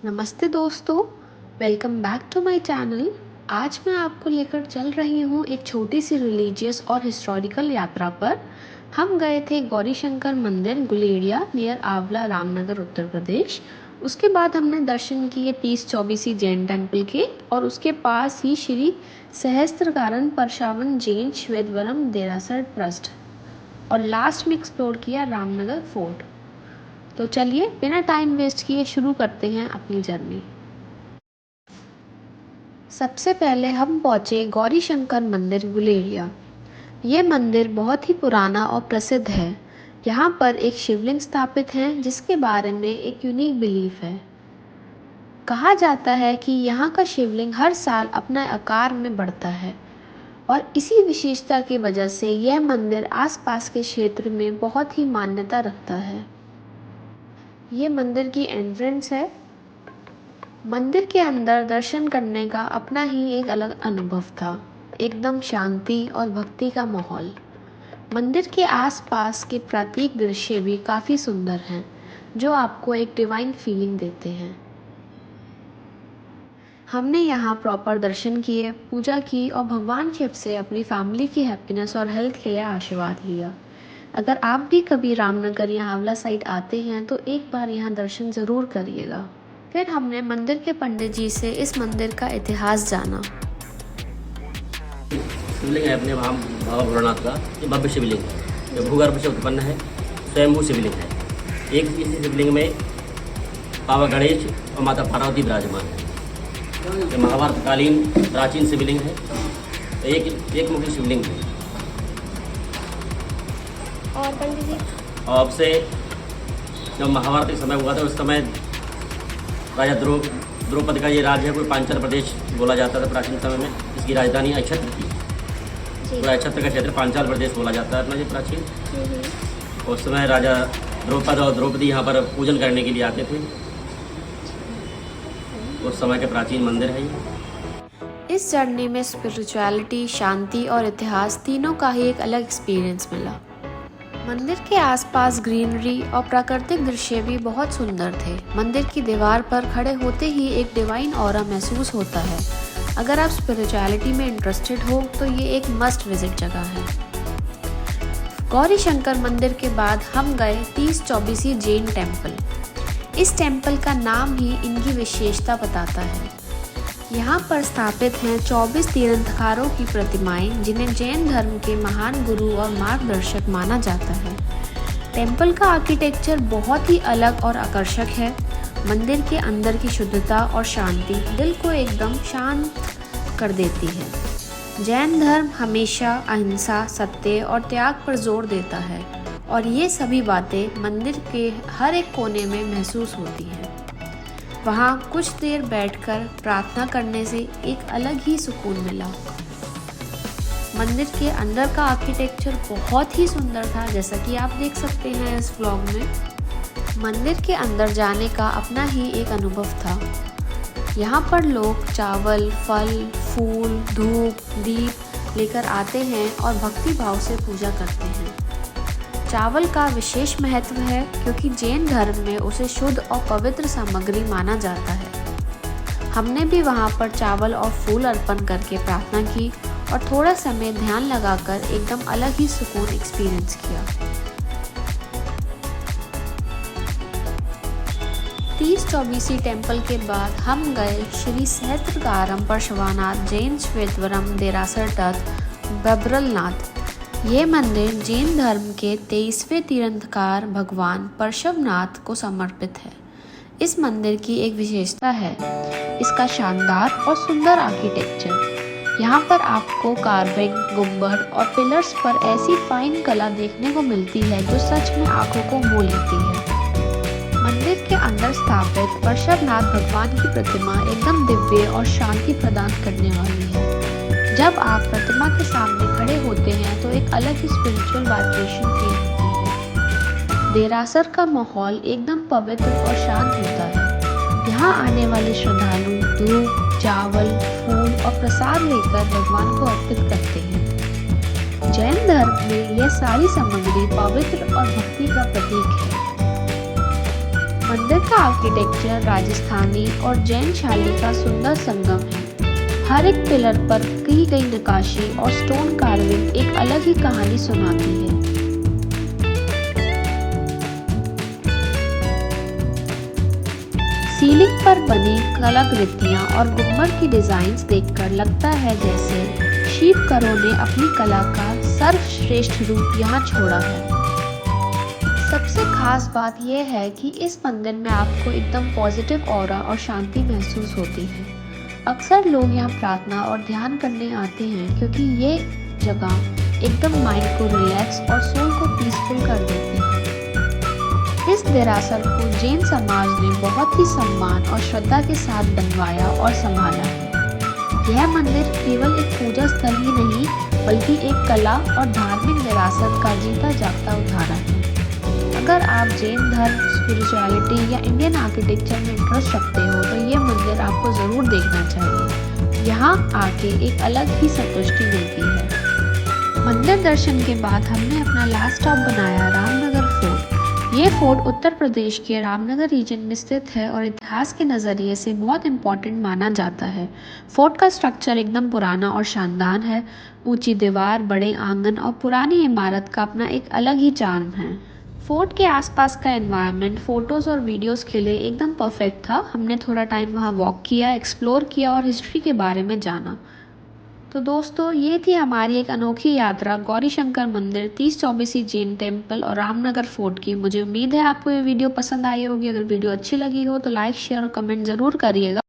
नमस्ते दोस्तों, welcome back to my channel. आज मैं आपको लेकर चल रही हूँ एक छोटी सी रिलीजियस और हिस्टोरिकल यात्रा पर। हम गए थे गौरी शंकर मंदिर गुलेरिया नियर आंवला रामनगर उत्तर प्रदेश। उसके बाद हमने दर्शन किए 30-24 जैन टेम्पल के और उसके पास ही श्री सहस्त्रकारण परशावन जैन श्वेतवरम देरासर ट्रस्ट और लास्ट में एक्सप्लोर किया रामनगर फोर्ट। तो चलिए बिना टाइम वेस्ट किए शुरू करते हैं अपनी जर्नी। सबसे पहले हम पहुंचे गौरी शंकर मंदिर गुलेरिया। ये मंदिर बहुत ही पुराना और प्रसिद्ध है। यहाँ पर एक शिवलिंग स्थापित है जिसके बारे में एक यूनिक बिलीफ है। कहा जाता है कि यहाँ का शिवलिंग हर साल अपने आकार में बढ़ता है और इसी विशेषता की वजह से यह मंदिर आसपास के क्षेत्र में बहुत ही मान्यता रखता है। ये मंदिर की एंट्रेंस है। मंदिर के अंदर दर्शन करने का अपना ही एक अलग अनुभव था। एकदम शांति और भक्ति का माहौल। मंदिर के आसपास के प्रतीक दृश्य भी काफ़ी सुंदर हैं जो आपको एक डिवाइन फीलिंग देते हैं। हमने यहाँ प्रॉपर दर्शन किए, पूजा की और भगवान शिव से अपनी फैमिली की हैप्पीनेस और हेल्थ के लिए आशीर्वाद लिया। अगर आप भी कभी रामनगर या आंवला साइड आते हैं तो एक बार यहाँ दर्शन ज़रूर करिएगा। फिर हमने मंदिर के पंडित जी से इस मंदिर का इतिहास जाना। शिवलिंग है अपने बाबा भोलेनाथ का, ये भव्य शिवलिंग है जो भूगर्भ से उत्पन्न है, स्वयंभू शिवलिंग है। एक इसी शिवलिंग में बाबा गणेश और माता पार्वती विराजमान है। ये महाभारतकालीन प्राचीन शिवलिंग है, एक मुखी शिवलिंग है। और पंडित जी, और अब से जब महाभारत का समय हुआ था उस समय राजा द्रौपदी का ये राज्य है, कोई पांचाल प्रदेश बोला जाता था प्राचीन समय में। इसकी राजधानी अक्षत्र थी। तो अक्षत्र का क्षेत्र पांचाल प्रदेश बोला जाता है अपना ये प्राचीन। उस समय राजा द्रौपद और द्रौपदी यहाँ पर पूजन करने के लिए आते थे। उस समय के प्राचीन मंदिर है ये। इस जर्नी में स्पिरिचुअलिटी, शांति और इतिहास तीनों का ही एक अलग एक्सपीरियंस मिला। मंदिर के आसपास ग्रीनरी और प्राकृतिक दृश्य भी बहुत सुंदर थे। मंदिर की दीवार पर खड़े होते ही एक डिवाइन ऑरा महसूस होता है। अगर आप स्पिरिचुअलिटी में इंटरेस्टेड हो तो ये एक मस्ट विजिट जगह है। गौरी शंकर मंदिर के बाद हम गए 30-24 जैन टेम्पल। इस टेम्पल का नाम ही इनकी विशेषता बताता है। यहाँ पर स्थापित हैं 24 तीर्थंकरों की प्रतिमाएं जिन्हें जैन धर्म के महान गुरु और मार्गदर्शक माना जाता है। टेम्पल का आर्किटेक्चर बहुत ही अलग और आकर्षक है। मंदिर के अंदर की शुद्धता और शांति दिल को एकदम शांत कर देती है। जैन धर्म हमेशा अहिंसा, सत्य और त्याग पर जोर देता है और ये सभी बातें मंदिर के हर एक कोने में महसूस होती हैं। वहाँ कुछ देर बैठकर प्रार्थना करने से एक अलग ही सुकून मिला। मंदिर के अंदर का आर्किटेक्चर बहुत ही सुंदर था, जैसा कि आप देख सकते हैं इस व्लॉग में। मंदिर के अंदर जाने का अपना ही एक अनुभव था। यहाँ पर लोग चावल, फल, फूल, धूप, दीप लेकर आते हैं और भक्ति भाव से पूजा करते हैं। चावल का विशेष महत्व है क्योंकि जैन धर्म में उसे शुद्ध और पवित्र सामग्री माना जाता है। हमने भी वहाँ पर चावल और फूल अर्पण करके प्रार्थना की और थोड़ा समय ध्यान लगाकर एकदम अलग ही सुकून एक्सपीरियंस किया। 30-24 टेम्पल के बाद हम गए श्री सहस्त्रकारम परशवानाथ जैन श्वेतवरम देरासर तक बबरलनाथ। ये मंदिर जैन धर्म के 23वें तीर्थंकर भगवान परशवनाथ को समर्पित है। इस मंदिर की एक विशेषता है इसका शानदार और सुंदर आर्किटेक्चर। यहाँ पर आपको कार्विंग, गुंबद और पिलर्स पर ऐसी फाइन कला देखने को मिलती है जो सच में आंखों को मोह लेती है। मंदिर के अंदर स्थापित परशवनाथ भगवान की प्रतिमा एकदम दिव्य और शांति प्रदान करने वाली है। जब आप प्रतिमा के सामने खड़े होते हैं तो एक अलग ही स्पिरिचुअल वाइब्रेशन फील होती है। देरासर का माहौल एकदम पवित्र और शांत होता है। यहाँ आने वाले श्रद्धालु धूप, चावल, फूल और प्रसाद लेकर भगवान को अर्पित करते हैं। जैन धर्म में यह सारी सामग्री पवित्र और भक्ति का प्रतीक है। मंदिर का आर्किटेक्चर राजस्थानी और जैन शैली का सुंदर संगम है। हर एक पिलर पर की गई नक्काशी और स्टोन कार्विंग एक अलग ही कहानी सुनाती है। सीलिंग पर बनी कलाकृतियां और गुम्बद की डिजाइन्स देखकर लगता है जैसे शिल्पकारों ने अपनी कला का सर्वश्रेष्ठ रूप यहाँ छोड़ा है। सबसे खास बात यह है कि इस मंदिर में आपको एकदम पॉजिटिव ऑरा और शांति महसूस होती है। अक्सर लोग यहाँ प्रार्थना और ध्यान करने आते हैं क्योंकि ये जगह एकदम माइंड को रिलैक्स और सोल को पीसफुल कर देती है। इस देरासर को जैन समाज ने बहुत ही सम्मान और श्रद्धा के साथ बनवाया और संभाला है। यह मंदिर केवल एक पूजा स्थल ही नहीं बल्कि एक कला और धार्मिक विरासत का जीता जागता उदाहरण है। अगर आप जैन धर्म, स्पिरिचुअलिटी या इंडियन आर्किटेक्चर में इंटरेस्ट रखते हो तो ये मंदिर आपको ज़रूर देखना चाहिए। यहाँ आके एक अलग ही संतुष्टि मिलती है। मंदिर दर्शन के बाद हमने अपना लास्ट स्टॉप बनाया रामनगर फोर्ट। ये फोर्ट उत्तर प्रदेश के रामनगर रीजन में स्थित है और इतिहास के नज़रिए से बहुत इम्पोर्टेंट माना जाता है। फोर्ट का स्ट्रक्चर एकदम पुराना और शानदार है। ऊंची दीवार, बड़े आंगन और पुरानी इमारत का अपना एक अलग ही चार्म है। फोर्ट के आसपास का एनवायरनमेंट फ़ोटोज़ और वीडियोस के लिए एकदम परफेक्ट था। हमने थोड़ा टाइम वहाँ वॉक किया, एक्सप्लोर किया और हिस्ट्री के बारे में जाना। तो दोस्तों, ये थी हमारी एक अनोखी यात्रा गौरी शंकर मंदिर, 30-24 जैन टेम्पल और रामनगर फोर्ट की। मुझे उम्मीद है आपको ये वीडियो पसंद आई होगी। अगर वीडियो अच्छी लगी हो तो लाइक, शेयर और कमेंट ज़रूर करिएगा।